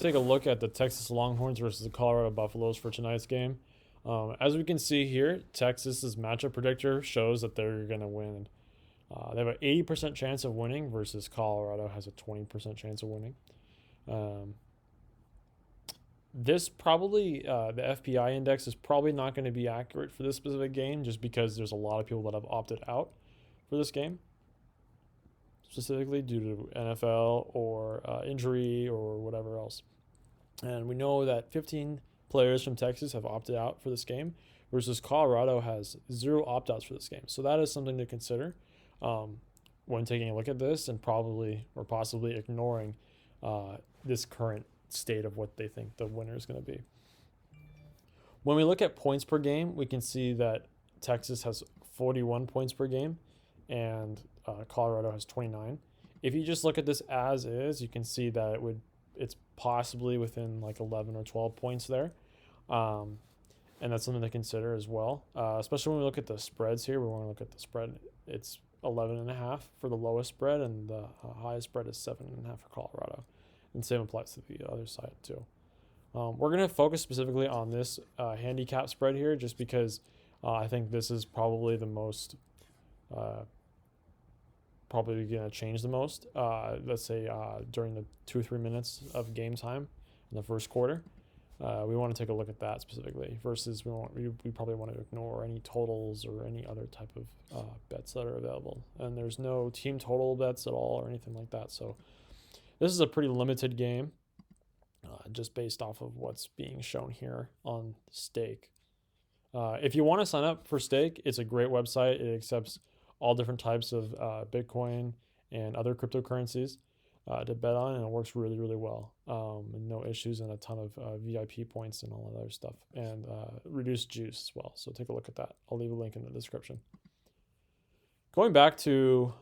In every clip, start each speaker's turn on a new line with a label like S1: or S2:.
S1: Take a look at the Texas Longhorns versus the Colorado Buffaloes for tonight's game. As we can see here, Texas's matchup predictor shows that they're going to win. They have an 80% chance of winning versus Colorado has a 20% chance of winning. Um, this probably, the FPI index is probably not going to be accurate for this specific game just because there's a lot of people that have opted out for this game, specifically due to NFL or injury or whatever else. And we know that 15 players from Texas have opted out for this game versus Colorado has 0 opt-outs for this game. So that is something to consider when taking a look at this and probably or possibly ignoring this current state of what they think the winner is going to be. When we look at points per game, we can see that Texas has 41 points per game and Colorado has 29. If you just look at this as is, you can see that it's possibly within like 11 or 12 points there. And that's something to consider as well, especially when we look at the spreads here. We want to look at the spread. It's 11.5 for the lowest spread, and the highest spread is 7.5 for Colorado. And same applies to the other side too. We're going to focus specifically on this handicap spread here just because I think this is probably the most probably going to change the most. Let's say during the 2 or 3 minutes of game time in the first quarter, we want to take a look at that specifically. Versus we probably want to ignore any totals or any other type of bets that are available. And there's no team total bets at all or anything like that. So this is a pretty limited game, just based off of what's being shown here on Stake. If you want to sign up for Stake, it's a great website. It accepts all different types of Bitcoin and other cryptocurrencies to bet on, and it works really, really well. And no issues and a ton of VIP points and all that other stuff, and reduced juice as well. So take a look at that. I'll leave a link in the description. Going back to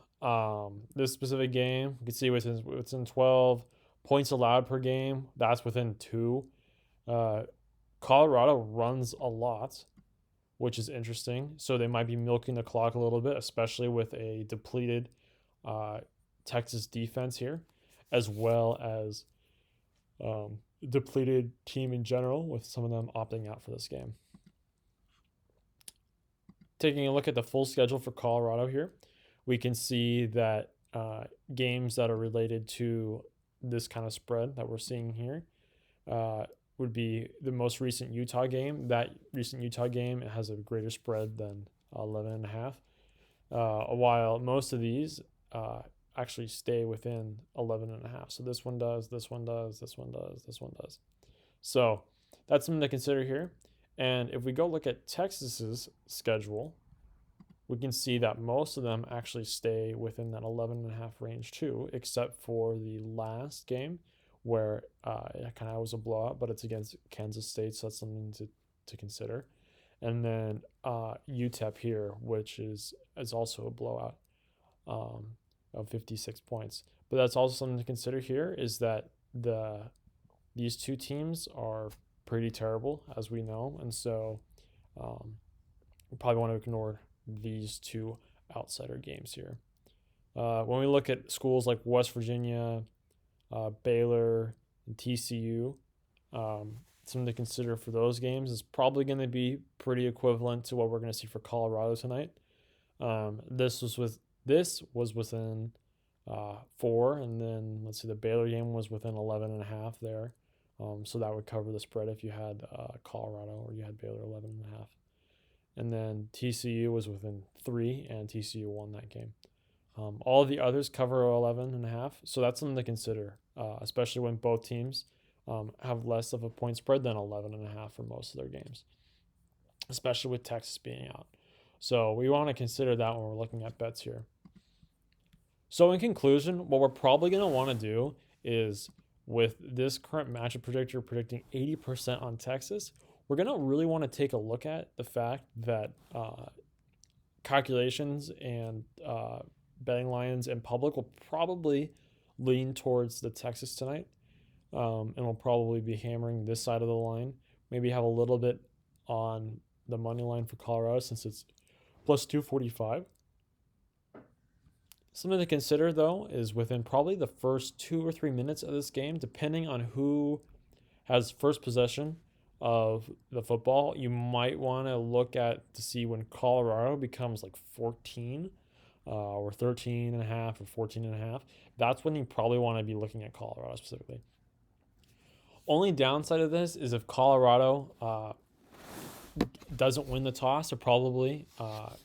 S1: this specific game, you can see within 12 points allowed per game. That's within 2. Colorado runs a lot, which is interesting. So they might be milking the clock a little bit, especially with a depleted Texas defense here, as well as depleted team in general, with some of them opting out for this game. Taking a look at the full schedule for Colorado here, we can see that games that are related to this kind of spread that we're seeing here would be the most recent Utah game. That recent Utah game, it has a greater spread than 11.5. While most of these actually stay within 11.5. So this one does, this one does, this one does, this one does. So that's something to consider here. And if we go look at Texas's schedule, we can see that most of them actually stay within that 11.5 range too, except for the last game where it kind of was a blowout, but it's against Kansas State, so that's something to consider. And then UTEP here, which is also a blowout of 56 points. But that's also something to consider here, is that these two teams are pretty terrible, as we know, and so we probably want to ignore these 2 outsider games here. When we look at schools like West Virginia, Baylor, and TCU, something to consider for those games is probably going to be pretty equivalent to what we're going to see for Colorado tonight. This was within 4, and then let's see, the Baylor game was within 11.5 there. So that would cover the spread if you had Colorado or you had Baylor 11.5. And then TCU was within 3, and TCU won that game. All of the others cover 11.5, so that's something to consider, especially when both teams have less of a point spread than 11.5 for most of their games, especially with Texas being out. So we want to consider that when we're looking at bets here. So in conclusion, what we're probably going to want to do is, with this current matchup predictor predicting 80% on Texas, we're going to really want to take a look at the fact that calculations and betting lines in public will probably lean towards the Texas tonight, and we'll probably be hammering this side of the line. Maybe have a little bit on the money line for Colorado since it's plus 245. Something to consider though is within probably the first 2 or 3 minutes of this game, depending on who has first possession of the football, you might want to look at to see when Colorado becomes like 14 or 13 and a half or 14 and a half. That's when you probably want to be looking at Colorado specifically. Only downside of this is if Colorado doesn't win the toss, or probably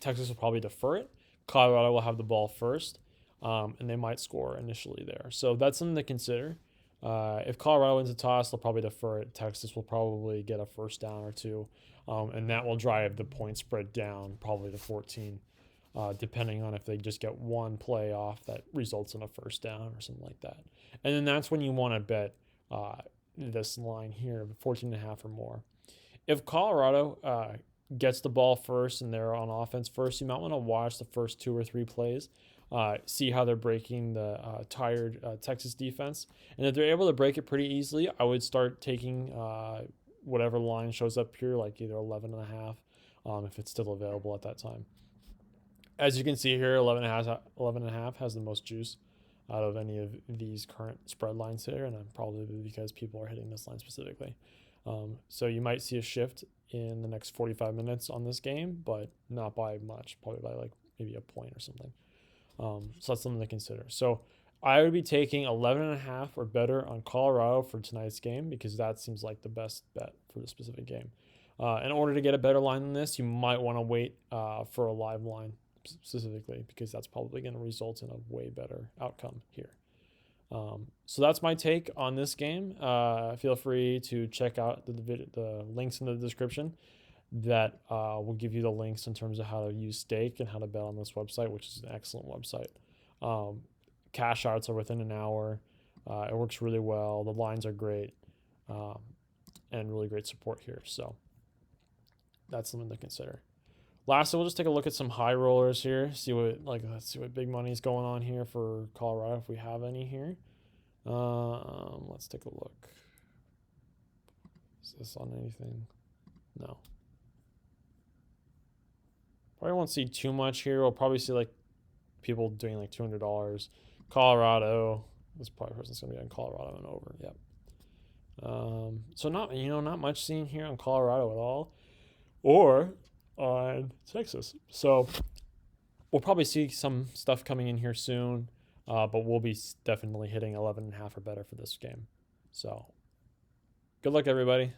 S1: Texas will probably defer it. Colorado will have the ball first, and they might score initially there. So that's something to consider. If Colorado wins the toss, they'll probably defer it. Texas will probably get a first down or two, and that will drive the point spread down probably to 14, depending on if they just get one play off that results in a first down or something like that. And then that's when you want to bet this line here, 14 and a half or more. If Colorado gets the ball first and they're on offense first, you might want to watch the first 2 or 3 plays, see how they're breaking the tired Texas defense. And if they're able to break it pretty easily, I would start taking whatever line shows up here, like either 11 and a half, if it's still available at that time. As you can see here, 11 and a half has the most juice out of any of these current spread lines here, and probably because people are hitting this line specifically. So you might see a shift in the next 45 minutes on this game, but not by much, probably by like maybe a point or something. So that's something to consider. So I would be taking 11 and a half or better on Colorado for tonight's game, because that seems like the best bet for the specific game. In order to get a better line than this, you might want to wait for a live line specifically, because that's probably going to result in a way better outcome here. So that's my take on this game. Feel free to check out the links in the description that will give you the links in terms of how to use stake and how to bet on this website, which is an excellent website. Cash outs are within an hour. It works really well. The lines are great, and really great support here. So that's something to consider. Lastly, we'll just take a look at some high rollers here. Let's see what big money is going on here for Colorado, if we have any here. Let's take a look. Is this on anything? No. Probably won't see too much here. We'll probably see like people doing like $200. Colorado. This probably person's gonna be on Colorado and over. Yep. So not much seen here on Colorado at all, or on Texas. So we'll probably see some stuff coming in here soon, but we'll be definitely hitting 11 and a half or better for this game. So good luck, everybody.